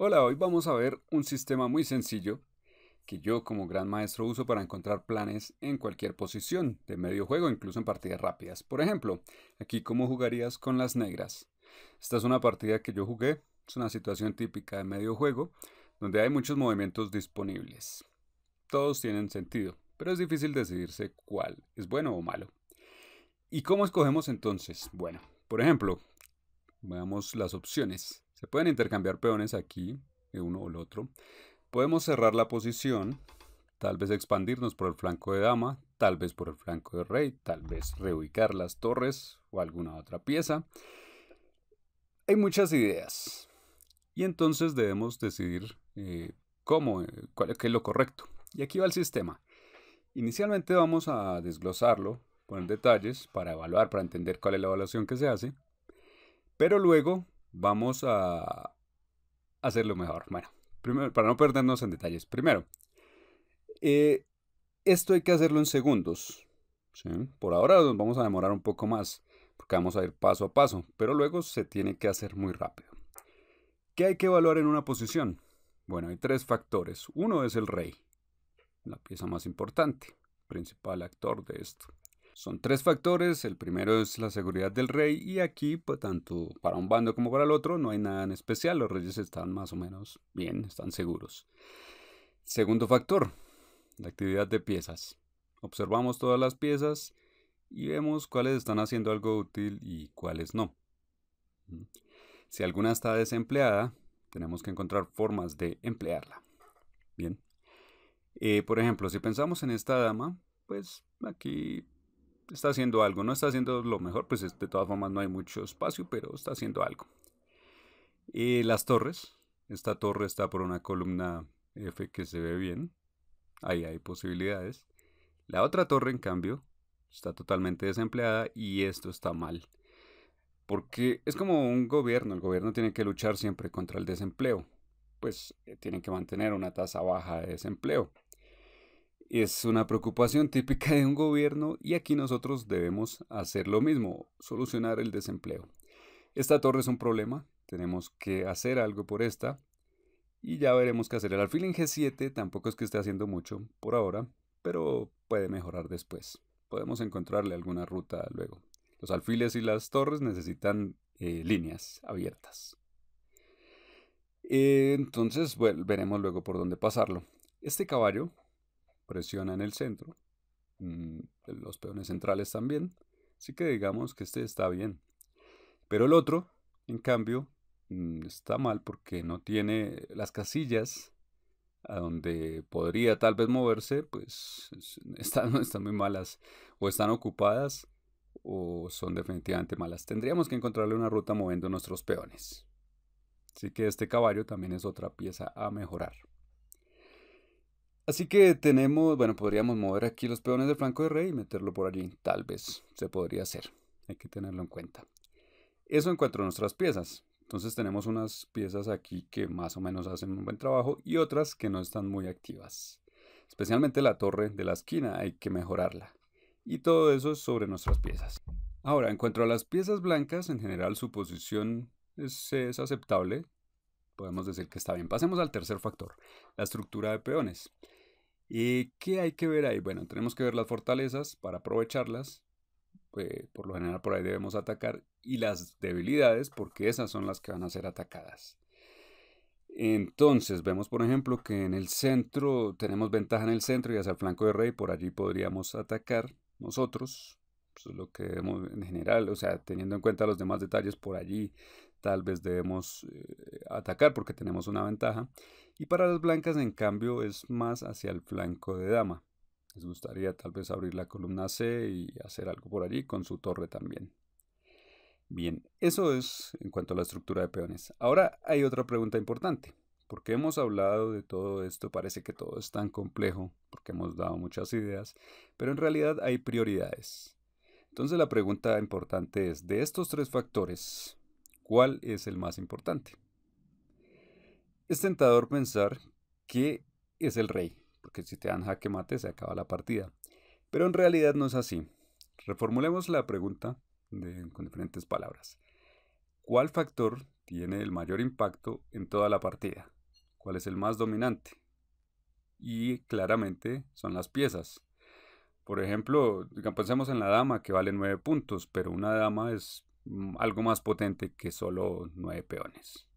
Hola, hoy vamos a ver un sistema muy sencillo que yo como gran maestro uso para encontrar planes en cualquier posición de medio juego, incluso en partidas rápidas. Por ejemplo, aquí cómo jugarías con las negras. Esta es una partida que yo jugué, es una situación típica de medio juego, donde hay muchos movimientos disponibles. Todos tienen sentido, pero es difícil decidirse cuál es bueno o malo. ¿Y cómo escogemos entonces? Bueno, por ejemplo, veamos las opciones. Se pueden intercambiar peones aquí, de uno o el otro. Podemos cerrar la posición, tal vez expandirnos por el flanco de dama, tal vez por el flanco de rey, tal vez reubicar las torres o alguna otra pieza. Hay muchas ideas y entonces debemos decidir qué es lo correcto. Y aquí va el sistema. Inicialmente vamos a desglosarlo, poner detalles para evaluar, para entender cuál es la evaluación que se hace, pero luego vamos a hacerlo mejor. Bueno, primero, para no perdernos en detalles. Primero, eh, esto hay que hacerlo en segundos. ¿Sí? Por ahora nos vamos a demorar un poco más, porque vamos a ir paso a paso, pero luego se tiene que hacer muy rápido. ¿Qué hay que evaluar en una posición? Bueno, hay tres factores. Uno es el rey, la pieza más importante, principal actor de esto. Son tres factores. El primero es la seguridad del rey y aquí, pues, tanto para un bando como para el otro, no hay nada en especial. Los reyes están más o menos bien, están seguros. Segundo factor, la actividad de piezas. Observamos todas las piezas y vemos cuáles están haciendo algo útil y cuáles no. Si alguna está desempleada, tenemos que encontrar formas de emplearla. Bien. Por ejemplo, si pensamos en esta dama, pues aquí está haciendo algo. No está haciendo lo mejor, pues de todas formas no hay mucho espacio, pero está haciendo algo. Las torres. Esta torre está por una columna F que se ve bien. Ahí hay posibilidades. La otra torre, en cambio, está totalmente desempleada y esto está mal. Porque es como un gobierno. El gobierno tiene que luchar siempre contra el desempleo. Pues tienen que mantener una tasa baja de desempleo. Es una preocupación típica de un gobierno y aquí nosotros debemos hacer lo mismo, solucionar el desempleo. Esta torre es un problema, tenemos que hacer algo por esta y ya veremos qué hacer. El alfil en G7 tampoco es que esté haciendo mucho por ahora, pero puede mejorar después. Podemos encontrarle alguna ruta luego. Los alfiles y las torres necesitan líneas abiertas. Entonces, bueno, veremos luego por dónde pasarlo. Este caballo presiona en el centro, los peones centrales también, así que digamos que este está bien. Pero el otro, en cambio, está mal porque no tiene las casillas a donde podría tal vez moverse, pues están muy malas, o están ocupadas, o son definitivamente malas. Tendríamos que encontrarle una ruta moviendo nuestros peones. Así que este caballo también es otra pieza a mejorar. Así que tenemos, bueno, podríamos mover aquí los peones del flanco de rey y meterlo por allí. Tal vez se podría hacer. Hay que tenerlo en cuenta. Eso en cuanto a nuestras piezas. Entonces tenemos unas piezas aquí que más o menos hacen un buen trabajo y otras que no están muy activas. Especialmente la torre de la esquina hay que mejorarla. Y todo eso es sobre nuestras piezas. Ahora, en cuanto a las piezas blancas, en general su posición es aceptable. Podemos decir que está bien. Pasemos al tercer factor, la estructura de peones. ¿Qué hay que ver ahí? Bueno, tenemos que ver las fortalezas para aprovecharlas. Por lo general por ahí debemos atacar. Y las debilidades porque esas son las que van a ser atacadas. Entonces vemos por ejemplo que en el centro tenemos ventaja en el centro y hacia el flanco de rey. Por allí podríamos atacar nosotros. Eso es lo que debemos en general. O sea, teniendo en cuenta los demás detalles por allí. Tal vez debemos atacar porque tenemos una ventaja. Y para las blancas, en cambio, es más hacia el flanco de dama. Les gustaría tal vez abrir la columna C y hacer algo por allí con su torre también. Bien, eso es en cuanto a la estructura de peones. Ahora hay otra pregunta importante. Porque hemos hablado de todo esto, parece que todo es tan complejo, porque hemos dado muchas ideas, pero en realidad hay prioridades. Entonces la pregunta importante es, de estos tres factores, ¿cuál es el más importante? Es tentador pensar que es el rey, porque si te dan jaque mate se acaba la partida. Pero en realidad no es así. Reformulemos la pregunta con diferentes palabras. ¿Cuál factor tiene el mayor impacto en toda la partida, cuál es el más dominante. Y claramente son las piezas. Por ejemplo, pensemos en la dama que vale 9 puntos, pero una dama es algo más potente que solo 9 peones.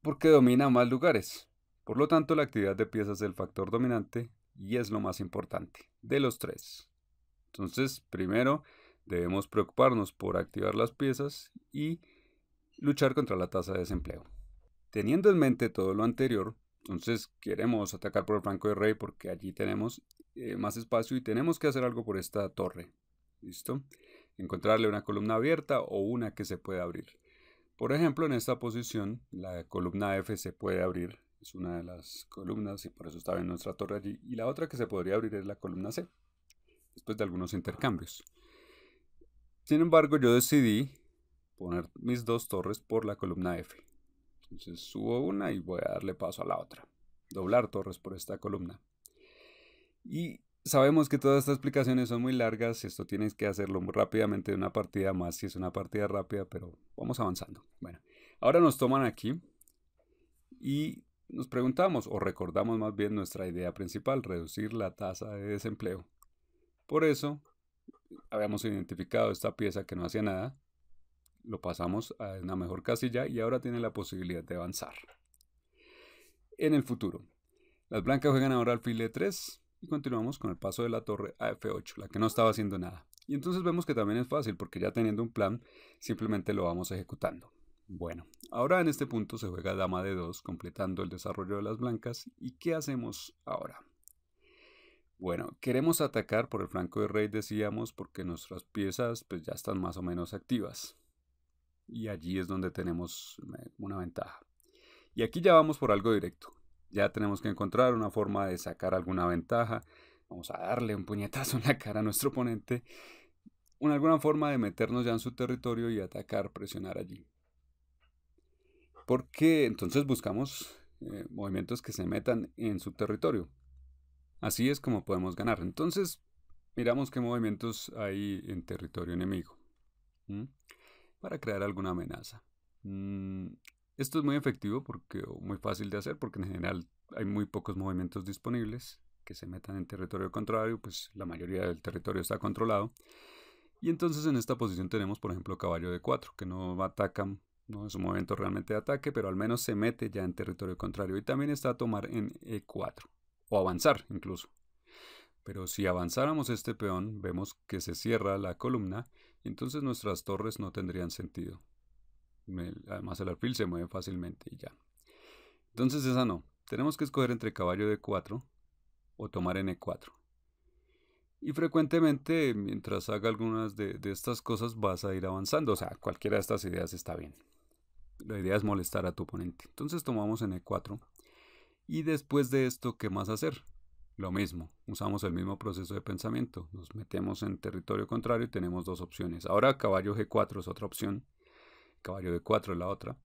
Porque domina más lugares. Por lo tanto, la actividad de piezas es el factor dominante y es lo más importante de los tres. Entonces, primero debemos preocuparnos por activar las piezas y luchar contra la tasa de desempleo. Teniendo en mente todo lo anterior, entonces queremos atacar por el flanco de rey porque allí tenemos más espacio y tenemos que hacer algo por esta torre. ¿Listo? Encontrarle una columna abierta o una que se pueda abrir. Por ejemplo, en esta posición, la columna F se puede abrir. Es una de las columnas y por eso está en nuestra torre allí. Y la otra que se podría abrir es la columna C, después de algunos intercambios. Sin embargo, yo decidí poner mis dos torres por la columna F. Entonces subo una y voy a darle paso a la otra. Doblar torres por esta columna. Y sabemos que todas estas explicaciones son muy largas. Esto tienes que hacerlo muy rápidamente de una partida más si es una partida rápida, pero vamos avanzando. Bueno, ahora nos toman aquí y nos preguntamos o recordamos más bien nuestra idea principal, reducir la tasa de desempleo. Por eso habíamos identificado esta pieza que no hacía nada. Lo pasamos a una mejor casilla y ahora tiene la posibilidad de avanzar. En el futuro, las blancas juegan ahora alfil E3 y continuamos con el paso de la torre a F8, la que no estaba haciendo nada. Y entonces vemos que también es fácil porque ya teniendo un plan, simplemente lo vamos ejecutando. Bueno, ahora en este punto se juega dama D2, completando el desarrollo de las blancas. ¿Y qué hacemos ahora? Bueno, queremos atacar por el flanco de rey, decíamos, porque nuestras piezas pues ya están más o menos activas. Y allí es donde tenemos una ventaja. Y aquí ya vamos por algo directo. Ya tenemos que encontrar una forma de sacar alguna ventaja. Vamos a darle un puñetazo en la cara a nuestro oponente. Alguna forma de meternos ya en su territorio y atacar, presionar allí. Porque entonces buscamos movimientos que se metan en su territorio. Así es como podemos ganar. Entonces miramos qué movimientos hay en territorio enemigo. Para crear alguna amenaza. Esto es muy efectivo o muy fácil de hacer porque en general hay muy pocos movimientos disponibles que se metan en territorio contrario, pues la mayoría del territorio está controlado. Y entonces en esta posición tenemos por ejemplo caballo D4 que no ataca, no es un movimiento realmente de ataque, pero al menos se mete ya en territorio contrario. Y también está a tomar en E4 o avanzar incluso. Pero si avanzáramos este peón, vemos que se cierra la columna y entonces nuestras torres no tendrían sentido. Además el alfil se mueve fácilmente y ya. Entonces esa no. Tenemos que escoger entre caballo D4 o tomar en E4. Y frecuentemente, mientras haga algunas de estas cosas, vas a ir avanzando. O sea, cualquiera de estas ideas está bien. La idea es molestar a tu oponente. Entonces tomamos en E4. Y después de esto, ¿qué más hacer? Lo mismo, usamos el mismo proceso de pensamiento. Nos metemos en territorio contrario y tenemos dos opciones. Ahora caballo G4 es otra opción. Caballo D4 es la otra.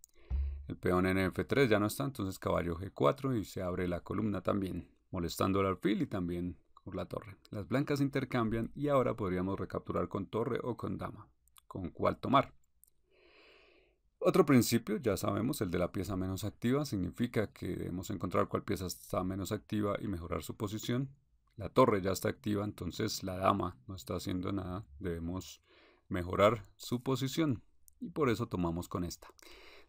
El peón en F3 ya no está, entonces caballo G4 y se abre la columna también, molestando al alfil y también con la torre. Las blancas intercambian y ahora podríamos recapturar con torre o con dama. ¿Con cuál tomar? Otro principio, ya sabemos, el de la pieza menos activa, significa que debemos encontrar cuál pieza está menos activa y mejorar su posición. La torre ya está activa, entonces la dama no está haciendo nada, debemos mejorar su posición y por eso tomamos con esta.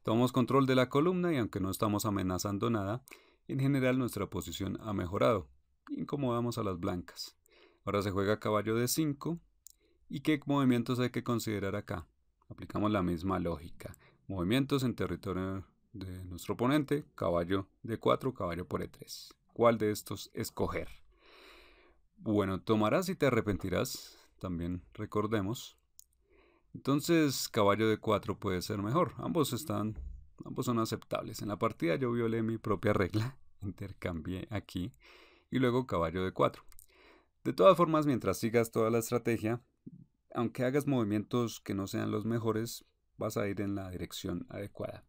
Tomamos control de la columna y aunque no estamos amenazando nada, en general nuestra posición ha mejorado. Incomodamos a las blancas. Ahora se juega caballo D5 y ¿qué movimientos hay que considerar acá? Aplicamos la misma lógica. Movimientos en territorio de nuestro oponente, caballo D4, caballo por E3. ¿Cuál de estos escoger? Bueno, tomarás y te arrepentirás, también recordemos. Entonces, caballo D4 puede ser mejor. Ambos son aceptables. En la partida yo violé mi propia regla, intercambié aquí y luego caballo D4. De todas formas, mientras sigas toda la estrategia, aunque hagas movimientos que no sean los mejores, vas a ir en la dirección adecuada.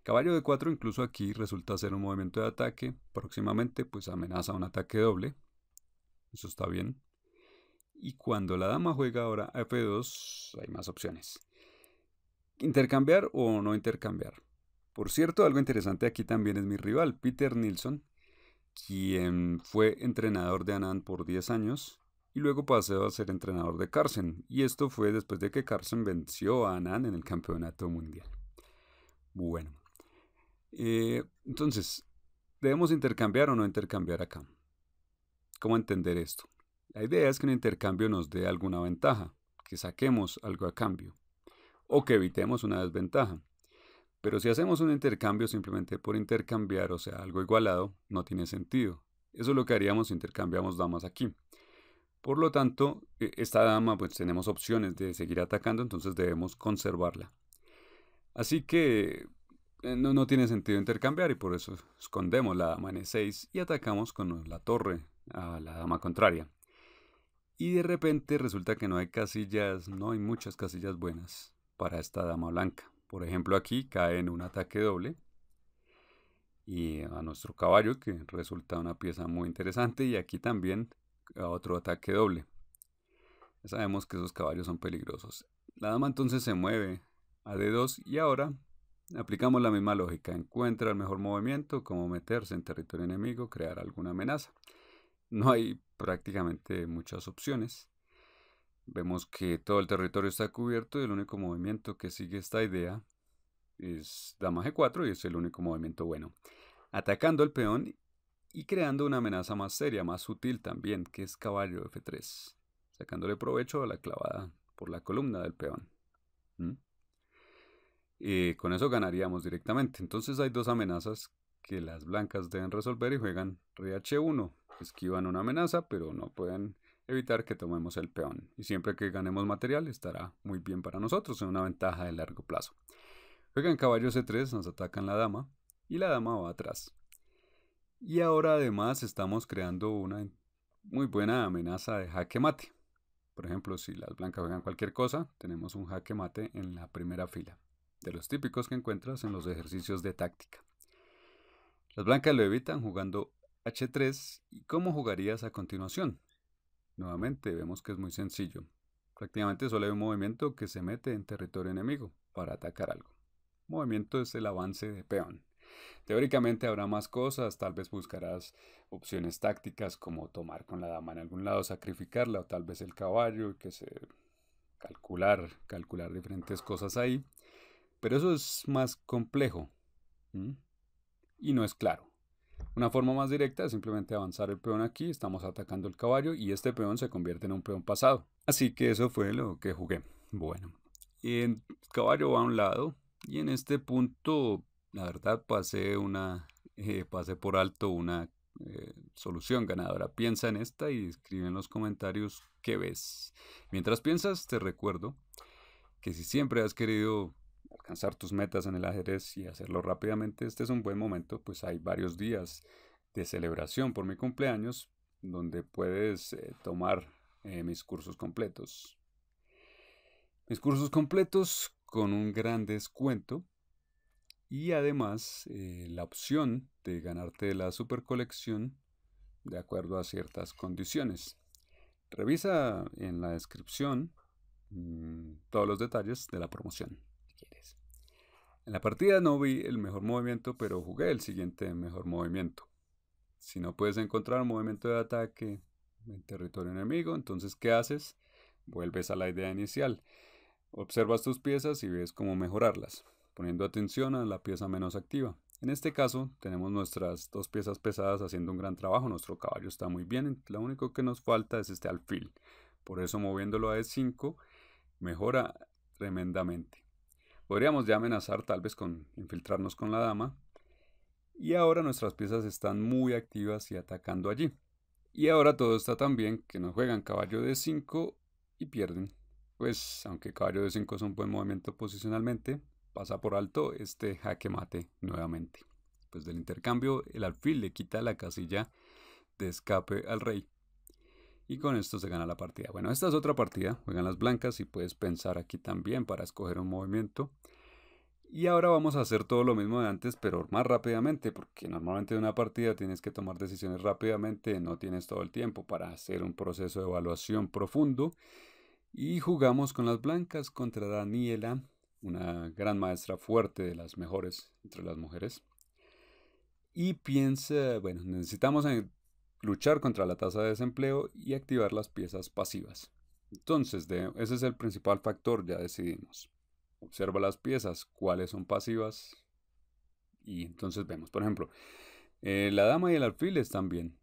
Caballo D4 incluso aquí resulta ser un movimiento de ataque. Próximamente pues amenaza un ataque doble. Eso está bien. Y cuando la dama juega ahora a F2 hay más opciones. ¿Intercambiar o no intercambiar? Por cierto, algo interesante aquí también es mi rival, Peter Nilsson, quien fue entrenador de Anand por 10 años y luego pasó a ser entrenador de Carlsen. Y esto fue después de que Carlsen venció a Anand en el campeonato mundial. Bueno, entonces, ¿debemos intercambiar o no intercambiar acá? ¿Cómo entender esto? La idea es que un intercambio nos dé alguna ventaja, que saquemos algo a cambio, o que evitemos una desventaja. Pero si hacemos un intercambio simplemente por intercambiar, o sea, algo igualado, no tiene sentido. Eso es lo que haríamos si intercambiamos damas aquí. Por lo tanto, esta dama, pues tenemos opciones de seguir atacando, entonces debemos conservarla. Así que no tiene sentido intercambiar y por eso escondemos la dama en E6 y atacamos con la torre a la dama contraria. Y de repente resulta que no hay casillas, no hay muchas casillas buenas para esta dama blanca. Por ejemplo, aquí cae en un ataque doble y a nuestro caballo, que resulta una pieza muy interesante, y aquí también a otro ataque doble. Ya sabemos que esos caballos son peligrosos. La dama entonces se mueve a D2 y ahora aplicamos la misma lógica. Encuentra el mejor movimiento, como meterse en territorio enemigo, crear alguna amenaza. No hay prácticamente muchas opciones. Vemos que todo el territorio está cubierto y el único movimiento que sigue esta idea es dama G4 y es el único movimiento bueno. Atacando el peón y creando una amenaza más seria, más sutil también, que es caballo F3. Sacándole provecho a la clavada por la columna del peón. Con eso ganaríamos directamente. Entonces hay dos amenazas que las blancas deben resolver y juegan rey H1. Esquivan una amenaza, pero no pueden evitar que tomemos el peón. Y siempre que ganemos material estará muy bien para nosotros, en una ventaja de largo plazo. Juegan caballo C3, nos atacan la dama y la dama va atrás. Y ahora además estamos creando una muy buena amenaza de jaque mate. Por ejemplo, si las blancas juegan cualquier cosa, tenemos un jaque mate en la primera fila, de los típicos que encuentras en los ejercicios de táctica. Las blancas lo evitan jugando H3. ¿Y cómo jugarías a continuación? Nuevamente vemos que es muy sencillo. Prácticamente solo hay un movimiento que se mete en territorio enemigo para atacar algo. El movimiento es el avance de peón. Teóricamente habrá más cosas, tal vez buscarás opciones tácticas como tomar con la dama en algún lado, sacrificarla o tal vez el caballo, calcular diferentes cosas ahí. Pero eso es más complejo y no es claro. Una forma más directa es simplemente avanzar el peón aquí, estamos atacando el caballo y este peón se convierte en un peón pasado. Así que eso fue lo que jugué. Bueno, el caballo va a un lado y en este punto la verdad pasé por alto una solución ganadora. Piensa en esta y escribe en los comentarios qué ves. Mientras piensas, te recuerdo que si siempre has querido alcanzar tus metas en el ajedrez y hacerlo rápidamente, este es un buen momento, pues hay varios días de celebración por mi cumpleaños donde puedes tomar mis cursos completos. Mis cursos completos con un gran descuento y además la opción de ganarte la super colección de acuerdo a ciertas condiciones. Revisa en la descripción todos los detalles de la promoción si quieres. En la partida no vi el mejor movimiento, pero jugué el siguiente mejor movimiento. Si no puedes encontrar un movimiento de ataque en territorio enemigo, entonces ¿qué haces? Vuelves a la idea inicial. Observas tus piezas y ves cómo mejorarlas, poniendo atención a la pieza menos activa. En este caso, tenemos nuestras dos piezas pesadas haciendo un gran trabajo. Nuestro caballo está muy bien. Lo único que nos falta es este alfil. Por eso, moviéndolo a E5, mejora tremendamente. Podríamos ya amenazar tal vez con infiltrarnos con la dama. Y ahora nuestras piezas están muy activas y atacando allí. Y ahora todo está tan bien que nos juegan caballo D5 y pierden. Pues aunque caballo D5 es un buen movimiento posicionalmente, pasa por alto este jaque mate nuevamente. Después del intercambio, el alfil le quita la casilla de escape al rey. Y con esto se gana la partida. Bueno, esta es otra partida. Juegan las blancas y puedes pensar aquí también para escoger un movimiento. Y ahora vamos a hacer todo lo mismo de antes, pero más rápidamente, porque normalmente en una partida tienes que tomar decisiones rápidamente, no tienes todo el tiempo para hacer un proceso de evaluación profundo. Y jugamos con las blancas contra Daniela una gran maestra fuerte, de las mejores entre las mujeres. Y piensa, bueno, necesitamos luchar contra la tasa de desempleo y activar las piezas pasivas. Entonces, ese es el principal factor, ya decidimos. Observa las piezas, cuáles son pasivas, y entonces vemos, por ejemplo, la dama y el alfil están bien.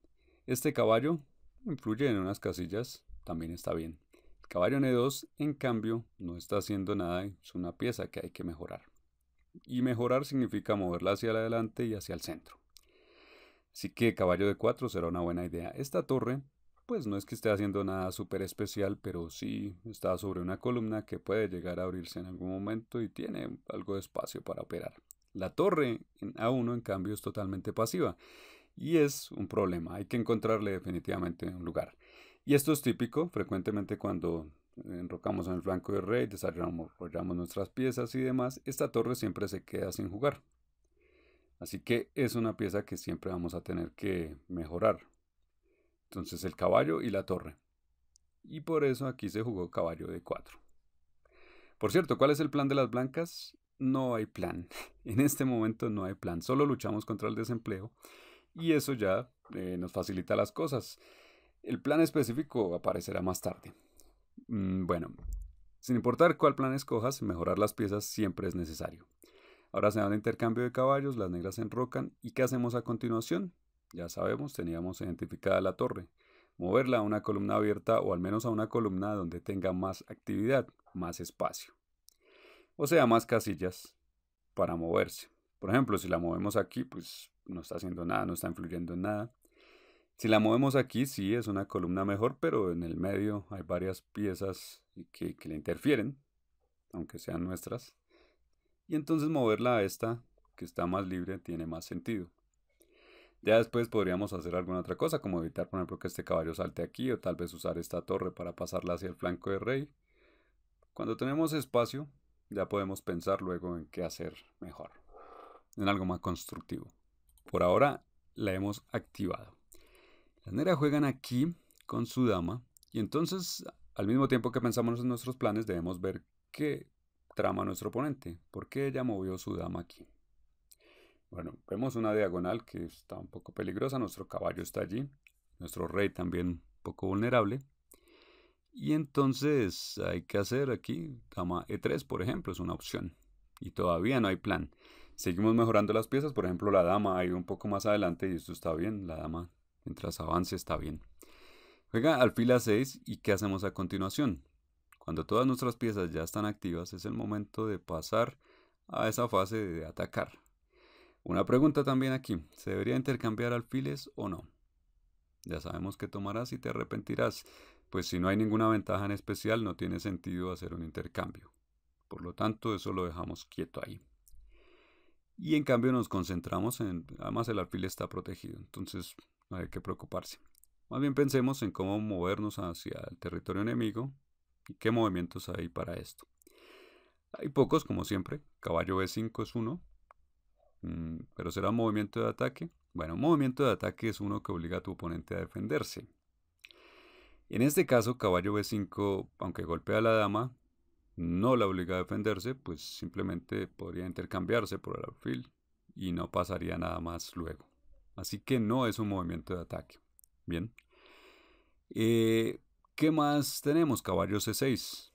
Este caballo influye en unas casillas, también está bien. El caballo N2, en cambio, no está haciendo nada, es una pieza que hay que mejorar. Y mejorar significa moverla hacia adelante y hacia el centro. Así que caballo de 4 será una buena idea. Esta torre, pues no es que esté haciendo nada súper especial, pero sí está sobre una columna que puede llegar a abrirse en algún momento y tiene algo de espacio para operar. La torre en A1, en cambio, es totalmente pasiva y es un problema. Hay que encontrarle definitivamente un lugar. Y esto es típico, frecuentemente cuando enrocamos en el flanco de rey, desarrollamos nuestras piezas y demás, esta torre siempre se queda sin jugar. Así que es una pieza que siempre vamos a tener que mejorar. Entonces el caballo y la torre. Y por eso aquí se jugó caballo de 4. Por cierto, ¿cuál es el plan de las blancas? No hay plan. En este momento no hay plan. Solo luchamos contra el desempleo. Y eso ya nos facilita las cosas. El plan específico aparecerá más tarde. Bueno, sin importar cuál plan escojas, mejorar las piezas siempre es necesario. Ahora se da un intercambio de caballos, las negras se enrocan. ¿Y qué hacemos a continuación? Ya sabemos, teníamos identificada la torre. Moverla a una columna abierta o al menos a una columna donde tenga más actividad, más espacio. O sea, más casillas para moverse. Por ejemplo, si la movemos aquí, pues no está haciendo nada, no está influyendo en nada. Si la movemos aquí, sí es una columna mejor, pero en el medio hay varias piezas que le interfieren, aunque sean nuestras. Y entonces moverla a esta, que está más libre, tiene más sentido. Ya después podríamos hacer alguna otra cosa, como evitar, por ejemplo, que este caballo salte aquí, o tal vez usar esta torre para pasarla hacia el flanco de rey. Cuando tenemos espacio, ya podemos pensar luego en qué hacer mejor, en algo más constructivo. Por ahora la hemos activado. Las negras juegan aquí con su dama, y entonces, al mismo tiempo que pensamos en nuestros planes, debemos ver qué trama nuestro oponente. ¿Por qué ella movió su dama aquí? Bueno, vemos una diagonal que está un poco peligrosa, nuestro caballo está allí, nuestro rey también un poco vulnerable. Y entonces hay que hacer aquí, dama E3 por ejemplo, es una opción. Y todavía no hay plan. Seguimos mejorando las piezas, por ejemplo la dama ha ido un poco más adelante y esto está bien, la dama mientras avance está bien. Juega alfil A6 y ¿qué hacemos a continuación? Cuando todas nuestras piezas ya están activas es el momento de pasar a esa fase de atacar. Una pregunta también aquí, ¿se debería intercambiar alfiles o no? Ya sabemos que tomarás y te arrepentirás, pues si no hay ninguna ventaja en especial no tiene sentido hacer un intercambio. Por lo tanto, eso lo dejamos quieto ahí. Y en cambio nos concentramos además el alfil está protegido, entonces no hay que preocuparse. Más bien pensemos en cómo movernos hacia el territorio enemigo y qué movimientos hay para esto. Hay pocos, como siempre, caballo B5 es uno, pero será un movimiento de ataque. Bueno, un movimiento de ataque es uno que obliga a tu oponente a defenderse. En este caso, caballo B5, aunque golpea a la dama, no la obliga a defenderse, pues simplemente podría intercambiarse por el alfil y no pasaría nada más luego. Así que no es un movimiento de ataque. Bien. ¿Qué más tenemos? Caballo C6.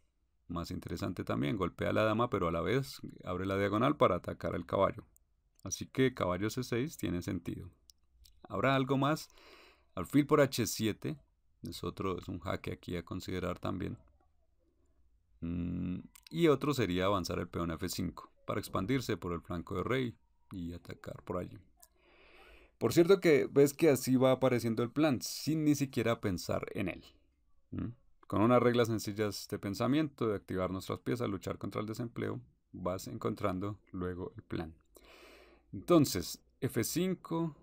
Más interesante también, golpea a la dama, pero a la vez abre la diagonal para atacar al caballo. Así que caballo C6 tiene sentido. Habrá algo más. Alfil por H7 es un jaque aquí a considerar también. Y otro sería avanzar el peón F5 para expandirse por el flanco de rey y atacar por allí. Por cierto que ves que así va apareciendo el plan sin ni siquiera pensar en él. Con unas reglas sencillas de pensamiento, de activar nuestras piezas, luchar contra el desempleo, vas encontrando luego el plan. Entonces, F5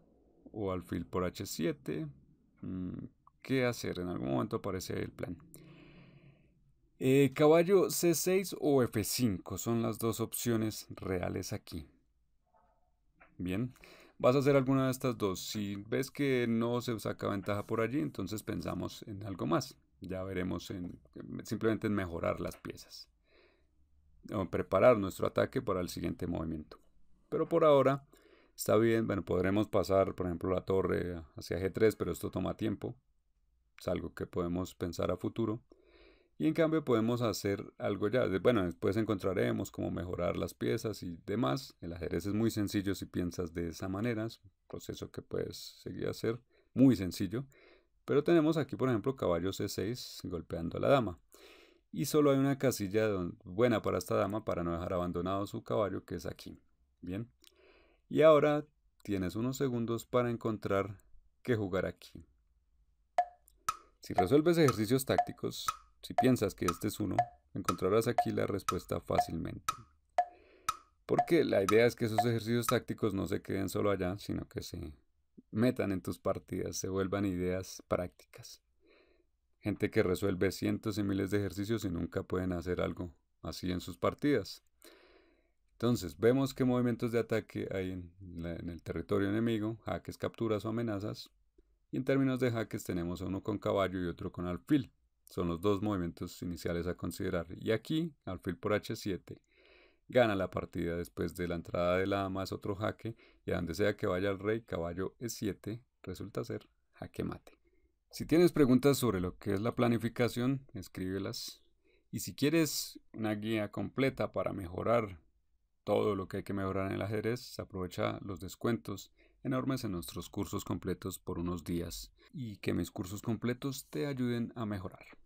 o alfil por H7. ¿Qué hacer? En algún momento aparece el plan. Caballo C6 o F5 son las dos opciones reales aquí. Bien, vas a hacer alguna de estas dos. Si ves que no se saca ventaja por allí, entonces pensamos en algo más. Ya veremos simplemente en mejorar las piezas. preparar nuestro ataque para el siguiente movimiento. Pero por ahora está bien, bueno, podremos pasar, por ejemplo, la torre hacia G3, pero esto toma tiempo. Es algo que podemos pensar a futuro. Y en cambio podemos hacer algo ya. Bueno, después encontraremos cómo mejorar las piezas y demás. El ajedrez es muy sencillo si piensas de esa manera. Es un proceso que puedes seguir a hacer. Muy sencillo. Pero tenemos aquí, por ejemplo, caballo C6 golpeando a la dama. Y solo hay una casilla buena para esta dama para no dejar abandonado su caballo, que es aquí. Bien. Y ahora tienes unos segundos para encontrar qué jugar aquí. Si resuelves ejercicios tácticos, si piensas que este es uno, encontrarás aquí la respuesta fácilmente. Porque la idea es que esos ejercicios tácticos no se queden solo allá, sino que se metan en tus partidas, se vuelvan ideas prácticas. Gente que resuelve cientos y miles de ejercicios y nunca pueden hacer algo así en sus partidas. Entonces, vemos qué movimientos de ataque hay en el territorio enemigo, jaques, capturas o amenazas. Y en términos de jaques tenemos uno con caballo y otro con alfil. Son los dos movimientos iniciales a considerar. Y aquí, alfil por H7, gana la partida después de la entrada de la dama, es otro jaque. Y a donde sea que vaya el rey, caballo E7, resulta ser jaque mate. Si tienes preguntas sobre lo que es la planificación, escríbelas. Y si quieres una guía completa para mejorar todo lo que hay que mejorar en el ajedrez, aprovecha los descuentos enormes en nuestros cursos completos por unos días y que mis cursos completos te ayuden a mejorar.